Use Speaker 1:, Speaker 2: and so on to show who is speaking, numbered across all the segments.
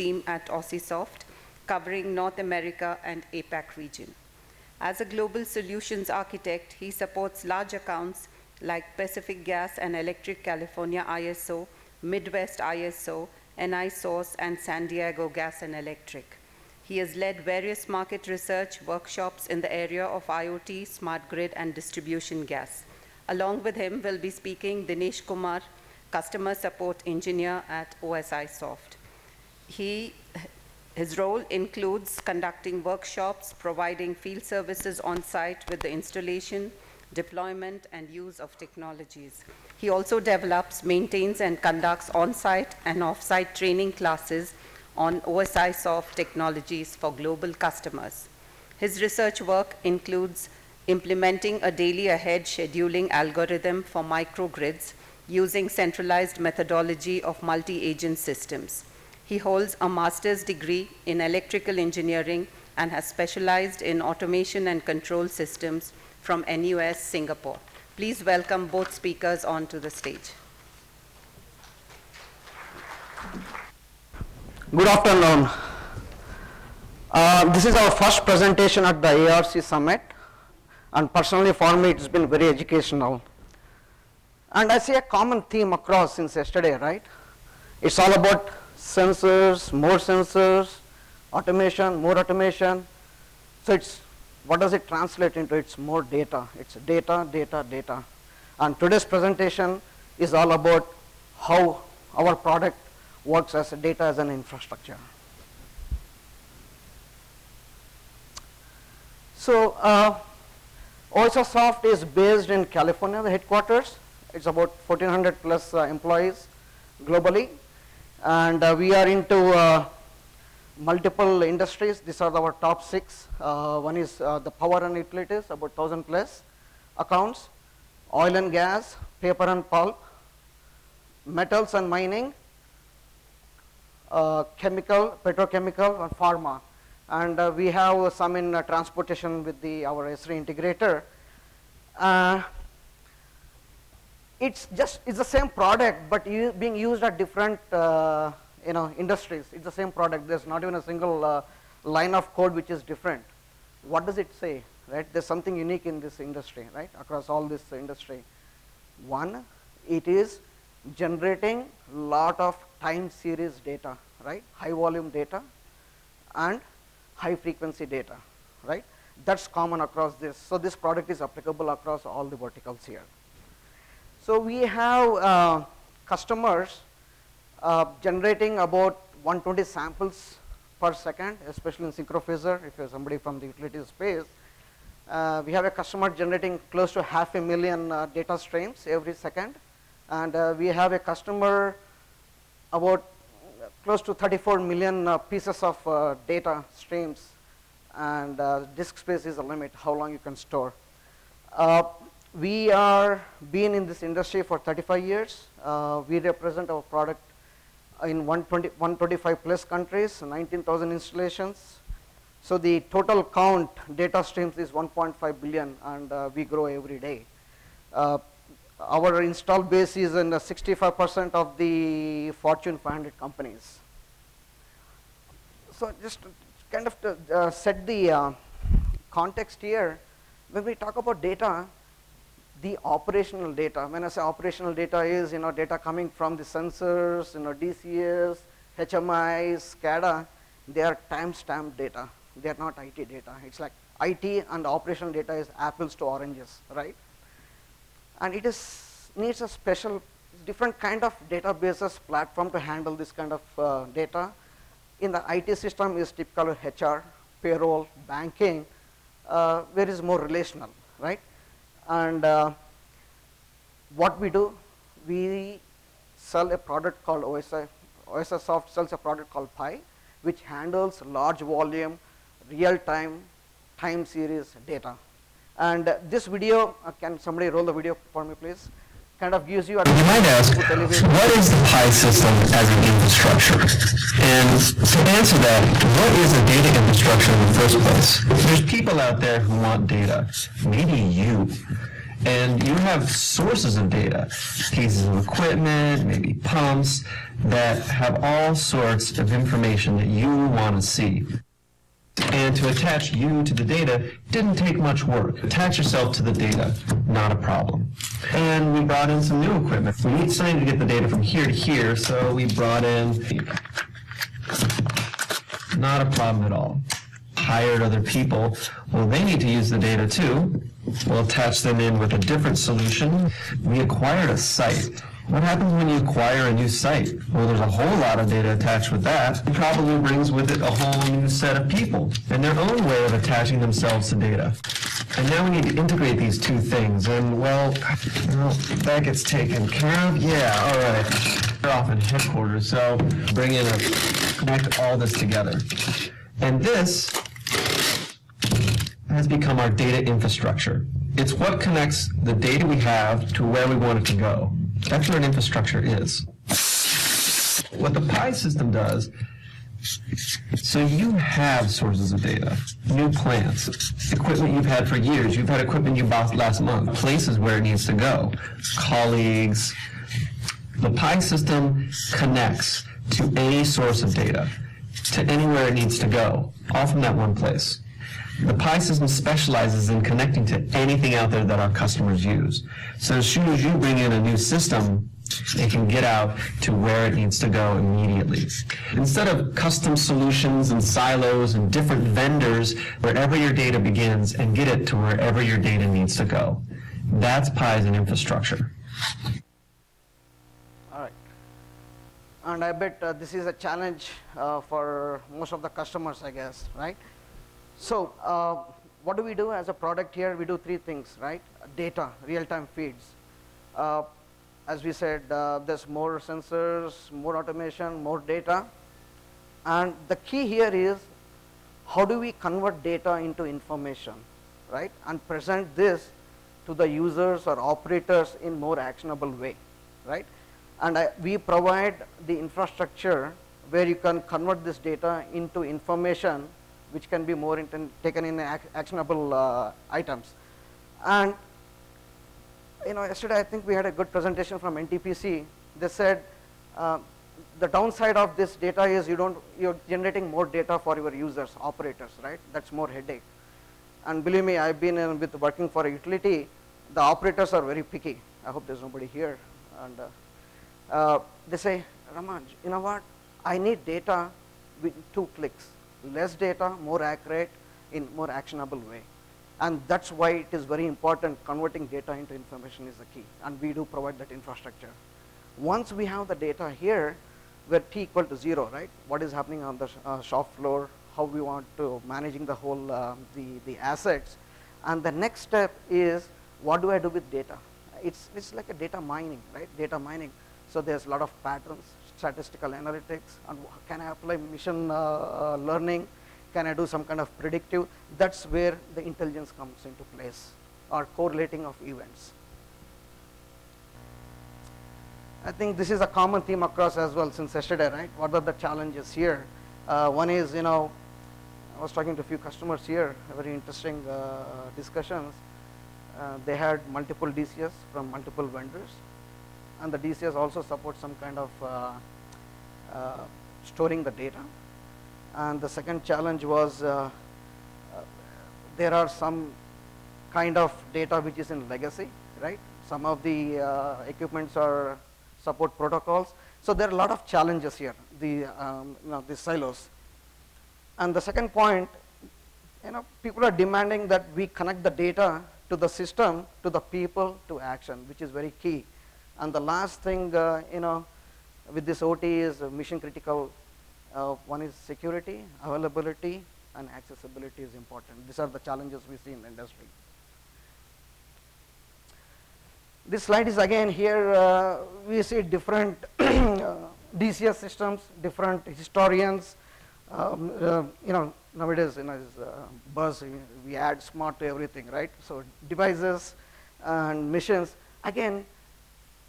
Speaker 1: team at OSIsoft, covering North America and APAC region. As a global solutions architect, he supports large accounts like Pacific Gas and Electric California ISO, Midwest ISO, NiSource, and San Diego Gas and Electric. He has led various market research workshops in the area of IoT, smart grid, and distribution gas. Along with him will be speaking Dinesh Kumar, Customer Support Engineer at OSIsoft. His role includes conducting workshops, providing field services on site with the installation, deployment, and use of technologies. He also develops, maintains, and conducts on-site and off-site training classes on OSIsoft technologies for global customers. His research work includes implementing a daily ahead scheduling algorithm for microgrids using centralized methodology of multi-agent systems. He holds a master's degree in electrical engineering and has specialized in automation and control systems from NUS Singapore. Please welcome both speakers onto the stage.
Speaker 2: Good afternoon. This is our first presentation at the ARC Summit, and personally for me it's been very educational. And I see a common theme across since yesterday, right? It's all about sensors, more sensors, automation, more automation. So it's, what does it translate into? It's more data. It's data, data, data. And today's presentation is all about how our product works as a data as an infrastructure. So OSIsoft is based in California, the headquarters. It's about 1,400 plus employees globally. And we are into multiple industries. These are our top 6. One is the power and utilities, about 1,000 plus accounts. Oil and gas, paper and pulp, metals and mining, chemical, petrochemical, and pharma. And we have some in transportation with our S3 integrator. It's the same product, but being used at different industries. It's the same product. There's not even a single line of code which is different. What does it say, right? There's something unique in this industry, right? Across all this industry. One, it is generating lot of time series data, right? High volume data and high frequency data, right? That's common across this. So this product is applicable across all the verticals here. So we have customers generating about 120 samples per second, especially in synchrophaser, if you're somebody from the utility space. We have a customer generating close to 500,000 data streams every second. And we have a customer about close to 34 million pieces of data streams. And disk space is a limit, how long you can store. We are been in this industry for 35 years. We represent our product in 125 plus countries, 19,000 installations. So the total count data streams is 1.5 billion, and we grow every day. Our install base is in 65% of the Fortune 500 companies. So just kind of to set the context here, when we talk about data, the operational data, when I say operational data is data coming from the sensors, DCS, HMIs, SCADA, they are time-stamped data. They are not IT data. It's like IT and operational data is apples to oranges, right? And it needs a special, different kind of databases platform to handle this kind of data. In the IT system is typical HR, payroll, banking, where is more relational, right? And what we do, we sell a product called OSIsoft sells a product called Pi, which handles large volume, real-time, time series data. And this video, can somebody roll the video for me, please? Kind of gives you a...
Speaker 3: You might ask, what is the Pi system as an infrastructure? And to answer that, what is a data infrastructure in the first place? There's people out there who want data, maybe you. And you have sources of data, pieces of equipment, maybe pumps, that have all sorts of information that you want to see. And to attach you to the data didn't take much work. Attach yourself to the data, not a problem. And we brought in some new equipment. We need something to get the data from here to here, so we brought in, not a problem at all. Hired other people, well, they need to use the data too. We'll attach them in with a different solution. We acquired a site. What happens when you acquire a new site? Well, there's a whole lot of data attached with that. It probably brings with it a whole new set of people and their own way of attaching themselves to data. And now we need to integrate these two things. And, well, that gets taken care of. Yeah, all right. They're off in headquarters, so connect all this together. And this has become our data infrastructure. It's what connects the data we have to where we want it to go. That's what an infrastructure is. What the Pi system does, so you have sources of data, new plants, equipment you've had for years, you've had equipment you bought last month, places where it needs to go, colleagues. The Pi system connects to any source of data, to anywhere it needs to go, all from that one place. The Pi system specializes in connecting to anything out there that our customers use. So as soon as you bring in a new system, it can get out to where it needs to go immediately. Instead of custom solutions and silos and different vendors, wherever your data begins, and get it to wherever your data needs to go. That's Pi as an infrastructure.
Speaker 2: All right. And I bet this is a challenge for most of the customers, I guess, right? So what do we do as a product here? We do three things, right? Data, real-time feeds. As we said, there's more sensors, more automation, more data. And the key here is, how do we convert data into information, right? And present this to the users or operators in more actionable way, right? And we provide the infrastructure where you can convert this data into information which can be more taken in actionable items. And yesterday I think we had a good presentation from NTPC. They said the downside of this data is you're generating more data for your users, operators, right? That's more headache. And believe me, I've been working for a utility. The operators are very picky. I hope there's nobody here. And they say, Ramanj, you know what? I need data with 2 clicks. Less data, more accurate, in more actionable way. And that's why it is very important. Converting data into information is the key. And we do provide that infrastructure. Once we have the data here, where t equal to 0, right? What is happening on the shop floor, how we want to managing the whole the assets. And the next step is, what do I do with data? It's like a data mining, right? Data mining. So there's a lot of patterns, statistical analytics, and can I apply machine learning? Can I do some kind of predictive? That's where the intelligence comes into place, or correlating of events. I think this is a common theme across as well since yesterday, right? What are the challenges here? One is, I was talking to a few customers here, very interesting discussions. They had multiple DCS from multiple vendors, and the DCS also supports some kind of storing the data. And the second challenge was there are some kind of data which is in legacy, right? Some of the equipments are support protocols. So there are a lot of challenges here, the silos. And the second point, people are demanding that we connect the data to the system, to the people, to action, which is very key. And the last thing, with this OT is mission critical. One is security, availability, and accessibility is important. These are the challenges we see in the industry. This slide is again here, we see different DCS systems, different historians. Nowadays, is buzz, we add smart to everything, right? So devices and missions. Again,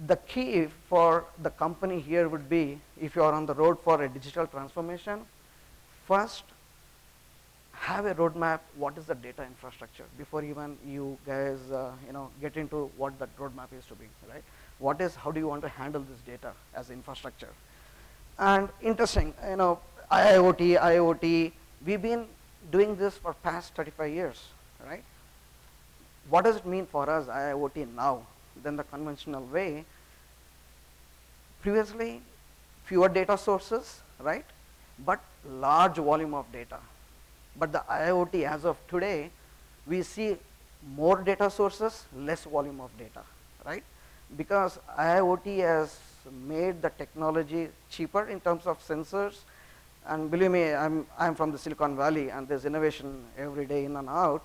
Speaker 2: the key for the company here would be, if you are on the road for a digital transformation, first have a roadmap, what is the data infrastructure, before even you guys get into what that roadmap is to be, right? How do you want to handle this data as infrastructure? And interesting, IoT, we've been doing this for past 35 years, right? What does it mean for us, IoT now, than the conventional way? Previously, fewer data sources, right? But large volume of data. But the IoT as of today, we see more data sources, less volume of data, right? Because IoT has made the technology cheaper in terms of sensors. And believe me, I'm from the Silicon Valley, and there's innovation every day in and out.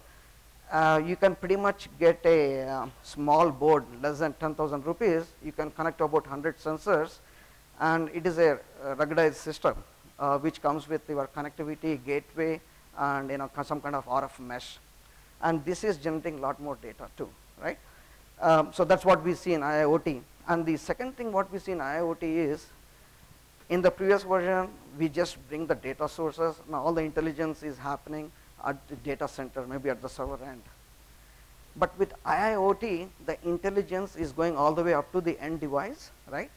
Speaker 2: You can pretty much get a small board, less than 10,000 rupees. You can connect to about 100 sensors, and it is a ruggedized system, which comes with your connectivity, gateway, and some kind of RF mesh. And this is generating a lot more data too, right? So that's what we see in IoT. And the second thing what we see in IoT is, in the previous version, we just bring the data sources. Now all the intelligence is happening at the data center, maybe at the server end. But with IoT, the intelligence is going all the way up to the end device, right?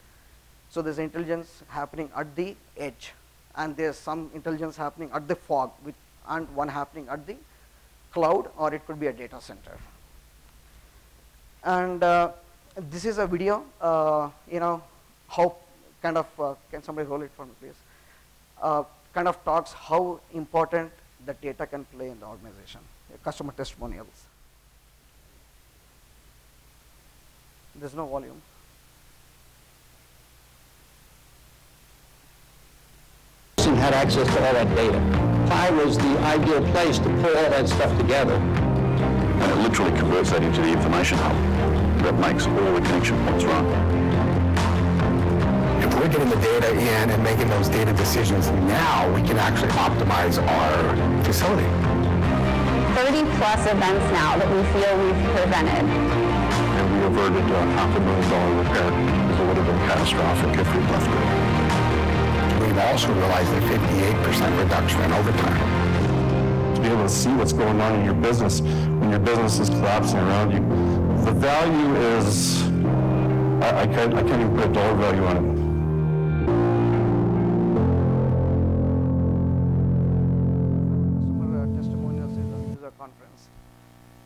Speaker 2: So there's intelligence happening at the edge, and there's some intelligence happening at the fog, and one happening at the cloud, or it could be a data center. And this is a video, how kind of, can somebody roll it for me, please? Kind of talks how important the data can play in the organization, customer testimonials. There's no volume.
Speaker 4: Had access to all that data. Pi was the ideal place to pull all that stuff together.
Speaker 5: And it literally converts that into the information hub that makes all the connection points run.
Speaker 6: If we're getting the data in and making those data decisions now, we can actually optimize our facility.
Speaker 7: 30 plus events now that we feel we've prevented.
Speaker 5: And we averted $500,000 repair because it would have been catastrophic if we'd left it.
Speaker 6: We've also realized a 58% reduction in overtime.
Speaker 5: To be able to see what's going on in your business when your business is collapsing around you, the value is, I can't even put a dollar value on it.
Speaker 2: Customer testimonials in the user conference.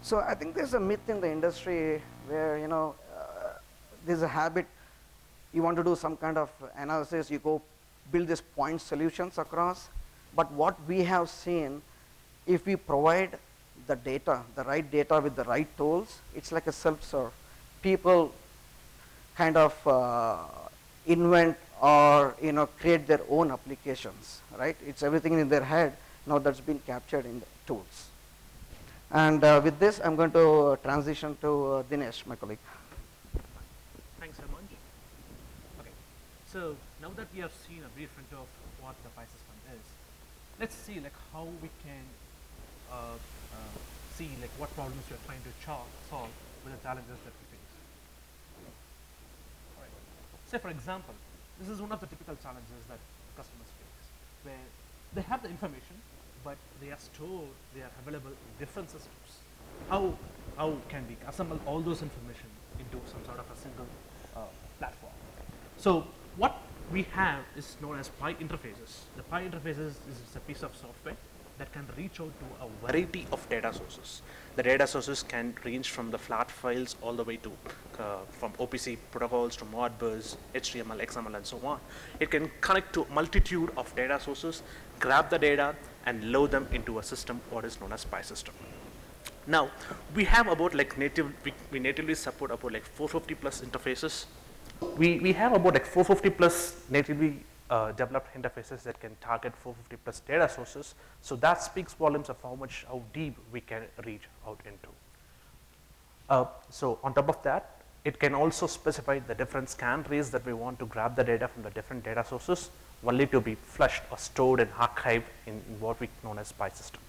Speaker 2: So I think there's a myth in the industry where, there's a habit, you want to do some kind of analysis, you go build these point solutions across. But what we have seen, if we provide the data, the right data with the right tools, it's like a self-serve. People kind of invent or create their own applications, right? It's everything in their head. Now that's been captured in the tools. And with this, I'm going to transition to Dinesh, my colleague.
Speaker 8: Thanks, Ramanj. Okay, so now that we have seen a brief intro of what the PI system is, let's see how we can see what problems we are trying to solve with the challenges that we face. All right. Say for example, this is one of the typical challenges that customers face, where they have the information, but they are stored, they are available in different systems. How can we assemble all those information into some sort of a single platform? So what we have is known as PI interfaces. The PI interfaces is a piece of software that can reach out to a variety of data sources. The data sources can range from the flat files all the way to from OPC protocols to Modbus, HTML, XML, and so on. It can connect to a multitude of data sources, grab the data, and load them into a system, what is known as PI system. Now, we have about we natively support about 450 plus interfaces. We have about 450 plus natively developed interfaces that can target 450 plus data sources. So that speaks volumes of how deep we can reach out into. So on top of that, it can also specify the different scan trees that we want to grab the data from the different data sources, only to be flushed or stored and archived in what we known as PI system.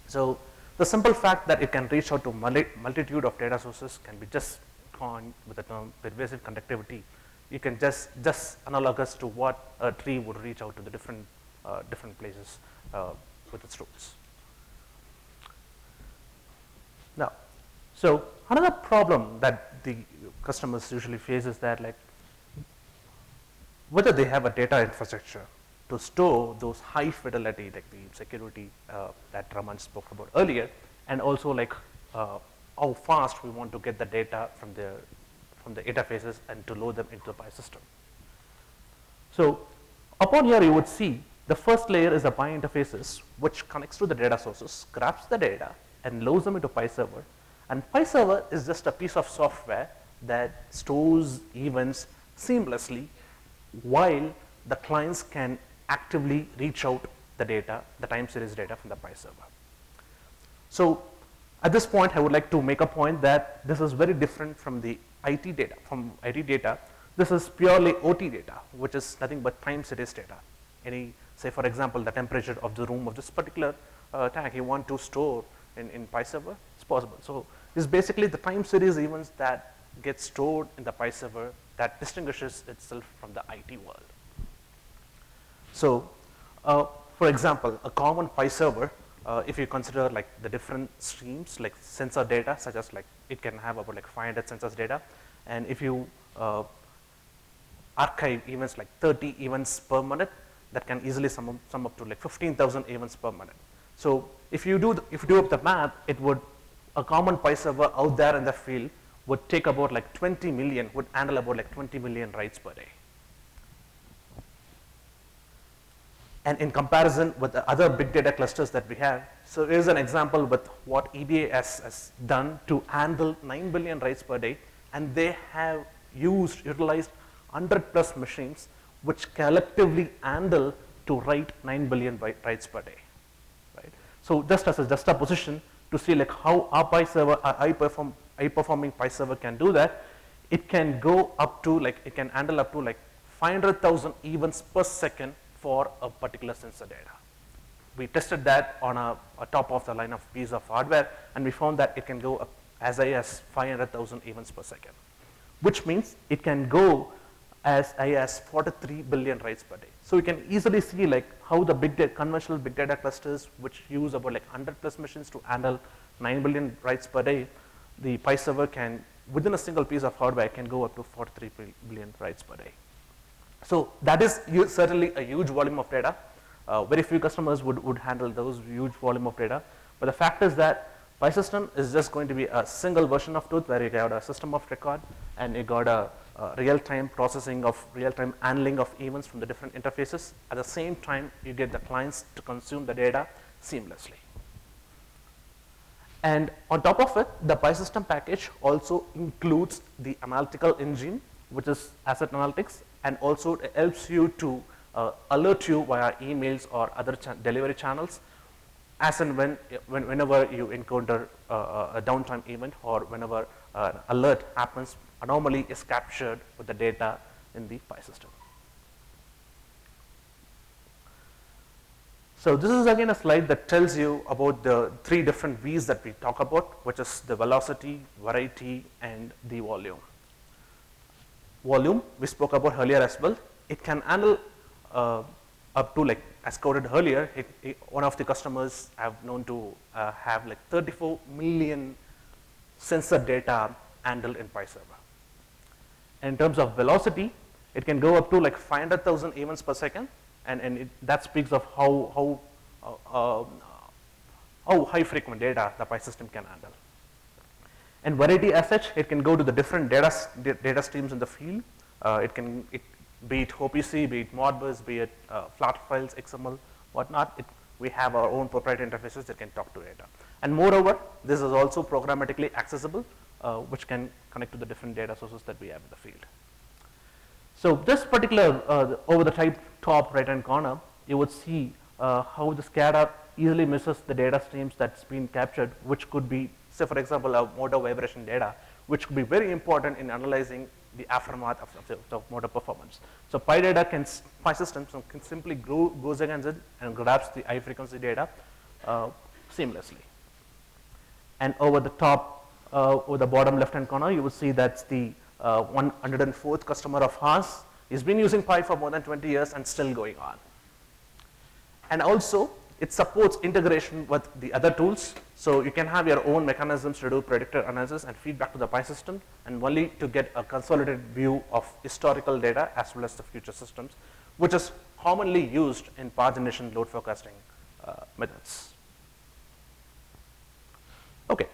Speaker 8: So the simple fact that it can reach out to multitude of data sources can be just coined with the term pervasive conductivity. You can just analogous to what a tree would reach out to the different places with its roots. Now, so another problem that the customers usually face is that, like, whether they have a data infrastructure to store those high fidelity, like the security that Ramanj spoke about earlier, and also like how fast we want to get the data from the interfaces and to load them into the PI system. So upon here, you would see the first layer is the PI interfaces, which connects to the data sources, grabs the data, and loads them into PI server. And PI server is just a piece of software that stores events seamlessly, while the clients can actively reach out the data, the time series data from the PI server. So at this point, I would like to make a point that this is very different from the IT data. From IT data, this is purely OT data, which is nothing but time series data. Say for example, the temperature of the room of this particular tank you want to store in PI server, it's possible. So it's basically the time series events that get stored in the PI server that distinguishes itself from the IT world. So for example, a common PI server, if you consider like the different streams, like sensor data, such as like it can have about like 500 sensors data, and if you archive events like 30 events per minute, that can easily sum up to like 15,000 events per minute. So if you do up the math, a common PI server out there in the field would take about like 20 million, would handle about like 20 million writes per day. And in comparison with the other big data clusters that we have, so here's an example with what EBA has done to handle 9 billion writes per day, and they have utilized 100 plus machines which collectively handle to write 9 billion writes per day, right? So just as a juxtaposition to see like how our PI server, our high performing PI server can do that, it can go up to like, it can handle up to like 500,000 events per second for a particular sensor data. We tested that on a top of the line of piece of hardware, and we found that it can go up as high as 500,000 events per second, which means it can go as high as 43 billion writes per day. So we can easily see like how the conventional big data clusters, which use about like 100 plus machines to handle 9 billion writes per day, the PI server can, within a single piece of hardware, can go up to 43 billion writes per day. So that is certainly a huge volume of data. Very few customers would handle those huge volume of data. But the fact is that PI system is just going to be a single version of truth, where you got a system of record and you got a real-time processing of real-time handling of events from the different interfaces. At the same time, you get the clients to consume the data seamlessly. And on top of it, the PI system package also includes the analytical engine, which is asset analytics, and also it helps you to alert you via emails or other delivery channels as and whenever you encounter a downtime event, or whenever an alert happens, anomaly is captured with the data in the PI system. So this is again a slide that tells you about the 3 different V's that we talk about, which is the velocity, variety, and the volume. Volume, we spoke about earlier as well. It can handle up to, like as quoted earlier, one of the customers have known to have like 34 million sensor data handled in PI server. In terms of velocity, it can go up to like 500,000 events per second, and that speaks of how high frequent data the PI system can handle. And variety as such, it can go to the different data streams in the field. Be it OPC, be it Modbus, be it flat files, XML, whatnot. We have our own proprietary interfaces that can talk to data. And moreover, this is also programmatically accessible, which can connect to the different data sources that we have in the field. So this particular, over the top right-hand corner, you would see how the SCADA easily misses the data streams that's been captured, which could be, say for example, a motor vibration data, which could be very important in analyzing the aftermath of motor performance. So PI system can simply goes against it and grabs the high frequency data seamlessly. And over the top, over the bottom left-hand corner, you will see that's the 104th customer of ours. He's been using PI for more than 20 years and still going on. And also, it supports integration with the other tools. So you can have your own mechanisms to do predictor analysis and feedback to the PI system, and only to get a consolidated view of historical data as well as the future systems, which is commonly used in pagination load forecasting methods. Okay,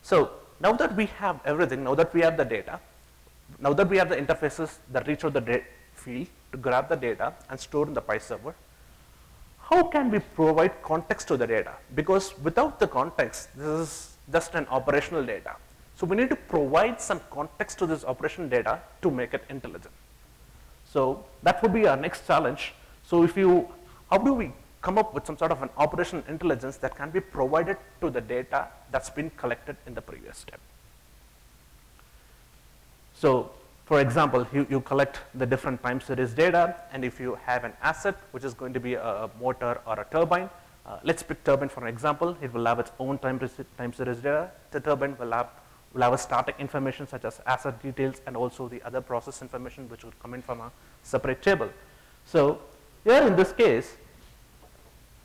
Speaker 8: so now that we have everything, now that we have the data, now that we have the interfaces that reach out the field to grab the data and store in the PI server, how can we provide context to the data? Because without the context, this is just an operational data. So we need to provide some context to this operational data to make it intelligent. So that would be our next challenge. So how do we come up with some sort of an operational intelligence that can be provided to the data that's been collected in the previous step? So for example, you collect the different time series data, and if you have an asset, which is going to be a motor or a turbine, let's pick turbine for an example. It will have its own time series data. The turbine will have a static information such as asset details and also the other process information which will come in from a separate table. So here in this case,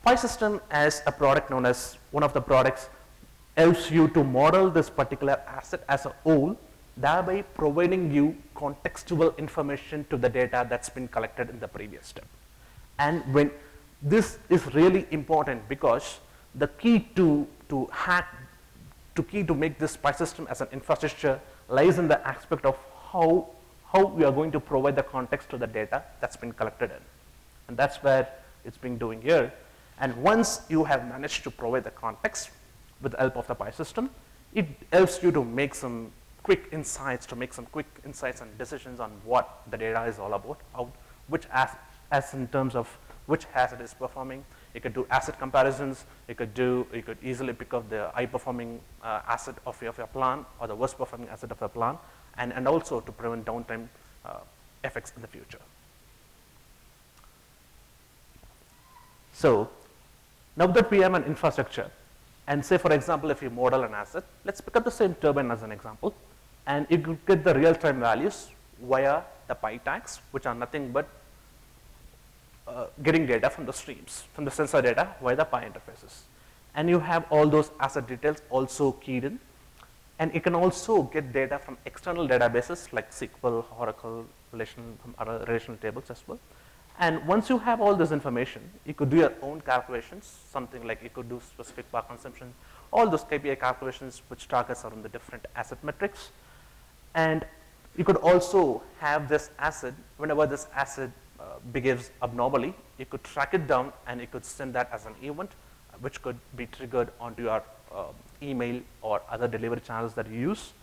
Speaker 8: PI system as a product known as one of the products helps you to model this particular asset as a whole, thereby providing you contextual information to the data that's been collected in the previous step. And when this is really important, because the key to make this PI system as an infrastructure lies in the aspect of how we are going to provide the context to the data that's been collected in. And that's where it's being doing here. And once you have managed to provide the context with the help of the PI system, it helps you to make some quick insights, and decisions on what the data is all about, as in terms of which asset is performing. You could do asset comparisons. You could easily pick up the high performing asset of your plant or the worst performing asset of your plant, and also to prevent downtime effects in the future. So now that we have an infrastructure, and say for example, if you model an asset, let's pick up the same turbine as an example, and you could get the real-time values via the PI tags, which are nothing but getting data from the streams, from the sensor data via the PI interfaces. And you have all those asset details also keyed in. And you can also get data from external databases like SQL, Oracle, relational tables as well. And once you have all this information, you could do your own calculations, something like you could do specific power consumption, all those KPI calculations which targets around the different asset metrics. And you could also have this asset, whenever this asset behaves abnormally, you could track it down and you could send that as an event, which could be triggered onto your email or other delivery channels that you use.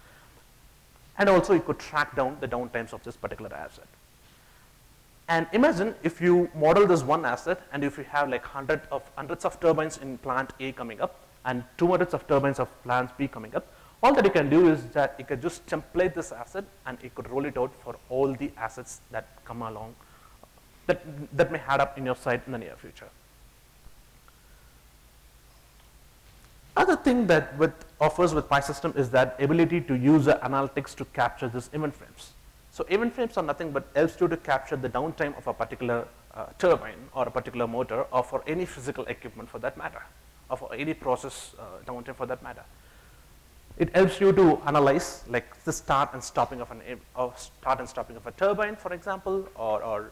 Speaker 8: And also you could track down the downtimes of this particular asset. And imagine if you model this one asset, and if you have like hundreds of turbines in plant A coming up and 200 of turbines of plant B coming up, all that you can do is that you could just template this asset and you could roll it out for all the assets that come along that may add up in your site in the near future. Other thing that offers with PI system is that ability to use the analytics to capture these event frames. So event frames are nothing but helps you to capture the downtime of a particular turbine or a particular motor, or for any physical equipment for that matter, or for any process downtime for that matter. It helps you to analyze like the start and stopping of a turbine, for example, or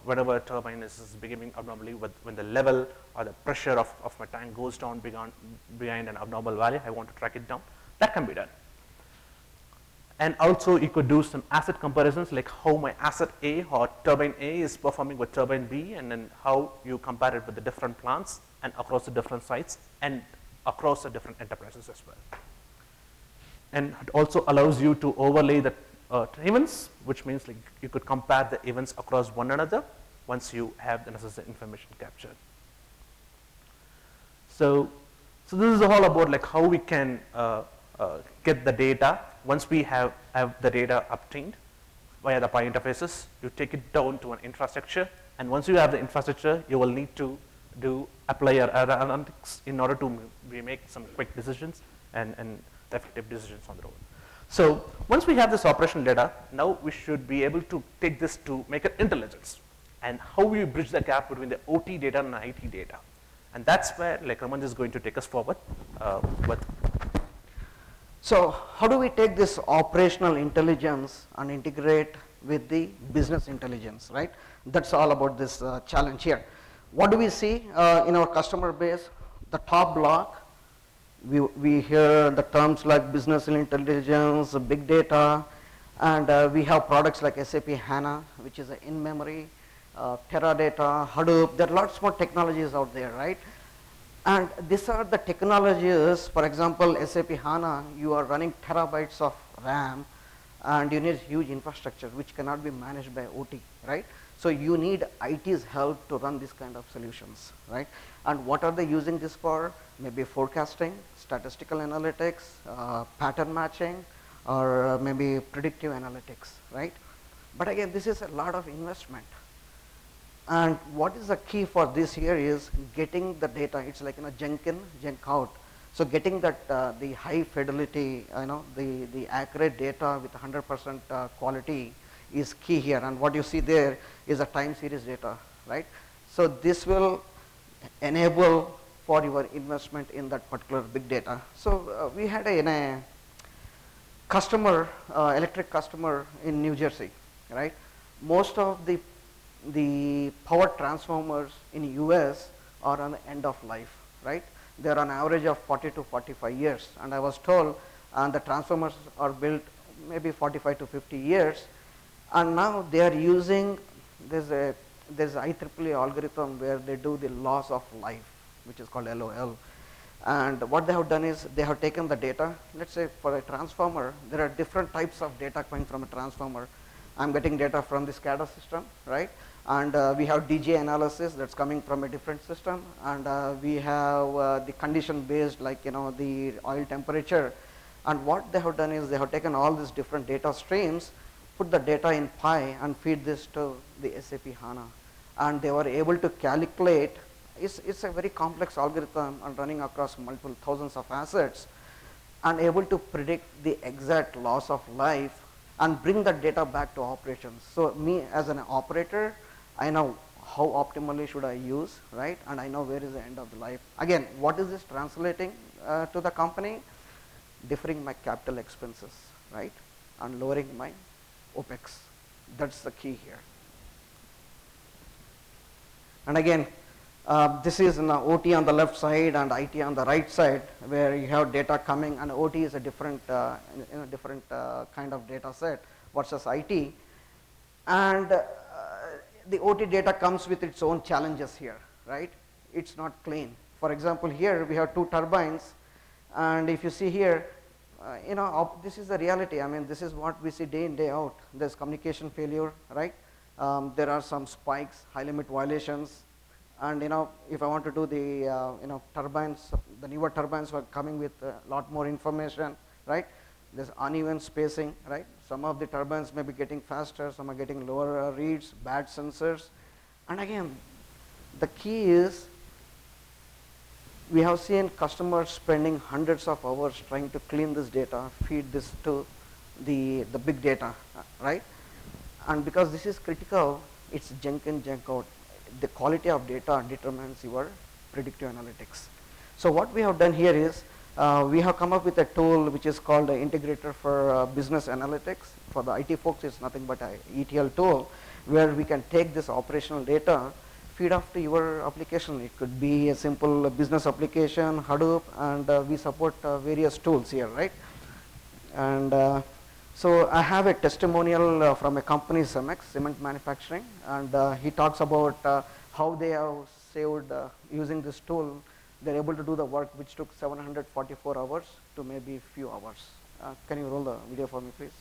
Speaker 8: whenever a turbine is behaving abnormally, when the level or the pressure of my tank goes down behind an abnormal value, I want to track it down. That can be done. And also you could do some asset comparisons, like how my asset A or turbine A is performing with turbine B, and then how you compare it with the different plants and across the different sites and across the different enterprises as well. And it also allows you to overlay the events, which means like you could compare the events across one another once you have the necessary information captured. So this is all about like how we can get the data. Once we have the data obtained via the PI interfaces, you take it down to an infrastructure, and once you have the infrastructure, you will need to apply your analytics in order to make some quick decisions and effective decisions on the road. So once we have this operational data, now we should be able to take this to make it intelligence. And how we bridge the gap between the OT data and IT data. And that's where like Ramanj is going to take us forward with.
Speaker 2: So how do we take this operational intelligence and integrate with the business intelligence, right? That's all about this challenge here. What do we see in our customer base? The top block, we hear the terms like business intelligence, big data, and we have products like SAP HANA, which is in-memory, Teradata, Hadoop. There are lots more technologies out there, right? And these are the technologies. For example, SAP HANA, you are running terabytes of RAM, and you need huge infrastructure which cannot be managed by OT, right? So you need IT's help to run these kind of solutions, right? And what are they using this for? Maybe forecasting, statistical analytics, pattern matching, or maybe predictive analytics, right? But again, this is a lot of investment. And what is the key for this here is getting the data. It's like junk in, junk out. So getting that the high fidelity, the accurate data with 100% quality is key here. And what you see there is a time series data, right? So this will enable for your investment in that particular big data. So we had a customer, electric customer in New Jersey, right? Most of the power transformers in US are on the end of life, right? They're on average of 40 to 45 years. And I was told the transformers are built maybe 45 to 50 years. And now they are using, there's IEEE algorithm where they do the loss of life, which is called LOL. And what they have done is they have taken the data. Let's say for a transformer, there are different types of data coming from a transformer. I'm getting data from the SCADA system, right? And we have DJ analysis that's coming from a different system. And we have the condition based, like, the oil temperature. And what they have done is they have taken all these different data streams, put the data in Pi and feed this to the SAP HANA. And they were able to calculate, it's a very complex algorithm and running across multiple thousands of assets, and able to predict the exact loss of life and bring that data back to operations. So me as an operator, I know how optimally should I use, right? And I know where is the end of the life. Again, what is this translating to the company? Deferring my capital expenses, right? And lowering my OPEX. That's the key here. And again, this is an OT on the left side and IT on the right side, where you have data coming, and OT is a different, different kind of data set versus IT. And the OT data comes with its own challenges here, right? It's not clean. For example, here we have 2 turbines, and if you see here, this is the reality. I mean, this is what we see day in, day out. There's communication failure, right? There are some spikes, high limit violations. And if I want to do the turbines, the newer turbines were coming with a lot more information, right? There's uneven spacing, right? Some of the turbines may be getting faster, some are getting lower reads, bad sensors. And again, the key is we have seen customers spending hundreds of hours trying to clean this data, feed this to the big data, right? And because this is critical, it's junk in, junk out. The quality of data determines your predictive analytics. So what we have done here is we have come up with a tool which is called an integrator for business analytics. For the IT folks, it's nothing but an ETL tool where we can take this operational data, feed off to your application. It could be a simple business application, Hadoop, and we support various tools here, right? And so I have a testimonial from a company, Cemex, cement manufacturing, and he talks about how they have saved using this tool. They're able to do the work which took 744 hours to maybe a few hours. Can you roll the video for me, please?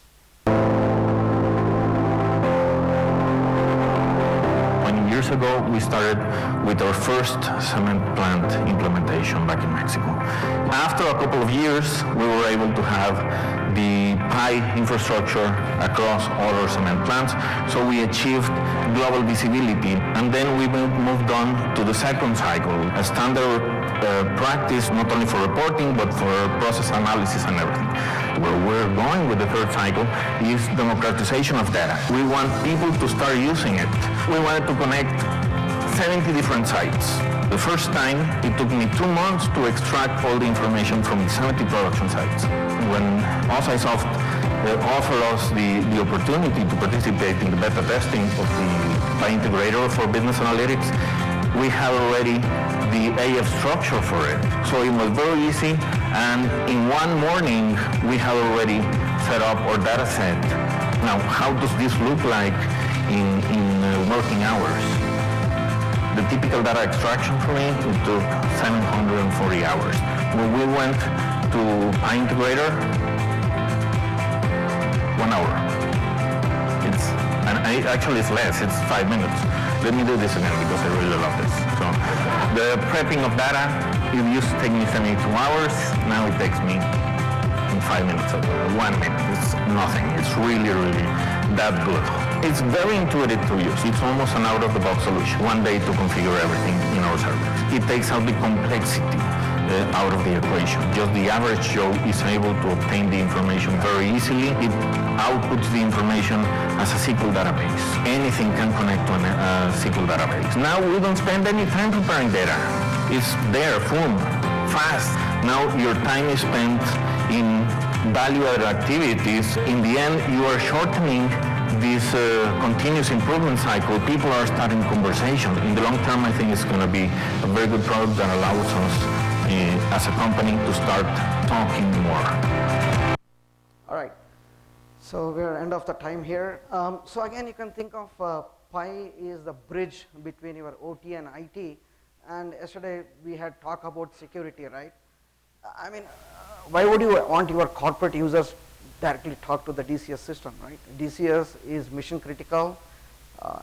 Speaker 9: 20 years ago, we started with our first cement plant implementation back in Mexico. After a couple of years, we were able to have the Pi infrastructure across all our cement plants, so we achieved global visibility. And then we moved on to the second cycle, a standard practice not only for reporting, but for process analysis and everything. Where we're going with the third cycle is democratization of data. We want people to start using it. We wanted to connect 70 different sites The first time, it took me 2 months to extract all the information from the 70 production sites. When OSIsoft offered us the opportunity to participate in the beta testing of the PI integrator for business analytics, we had already the AF structure for it. So it was very easy, and in one morning, we had already set up our data set. Now, how does this look like in working hours? The typical data extraction for me, it took 740 hours. When we went to PI integrator, 1 hour. Actually it's less, it's 5 minutes. Let me do this again because I really love this. So the prepping of data, it used to take me 72 hours, now it takes me 5 minutes, 1 minute. It's nothing. It's really, really that good. It's very intuitive to use. It's almost an out-of-the-box solution. One day to configure everything in our servers. It takes out the complexity out of the equation. Just the average Joe is able to obtain the information very easily. It outputs the information as a SQL database. Anything can connect to a SQL database. Now we don't spend any time preparing data. It's there, boom, fast. Now your time is spent in value-added activities. In the end, you are shortening this continuous improvement cycle. People are starting conversation. In the long term, I think it's going to be a very good product that allows us as a company to start talking more.
Speaker 2: All right. So we're at the end of the time here. So again, you can think of PI is the bridge between your OT and IT. And yesterday we had talked about security, right? I mean, why would you want your corporate users directly talk to the DCS system, right? DCS is mission critical.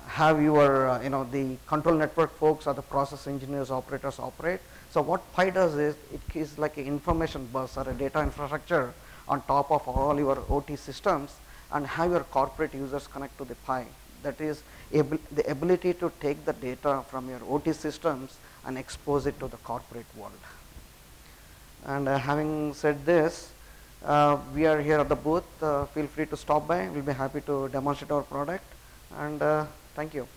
Speaker 2: Have your, the control network folks or the process engineers, operators operate. So what PI does is, it is like an information bus or a data infrastructure on top of all your OT systems, and have your corporate users connect to the PI. That is the ability to take the data from your OT systems and expose it to the corporate world. And having said this, we are here at the booth. Feel free to stop by. We'll be happy to demonstrate our product. And thank you.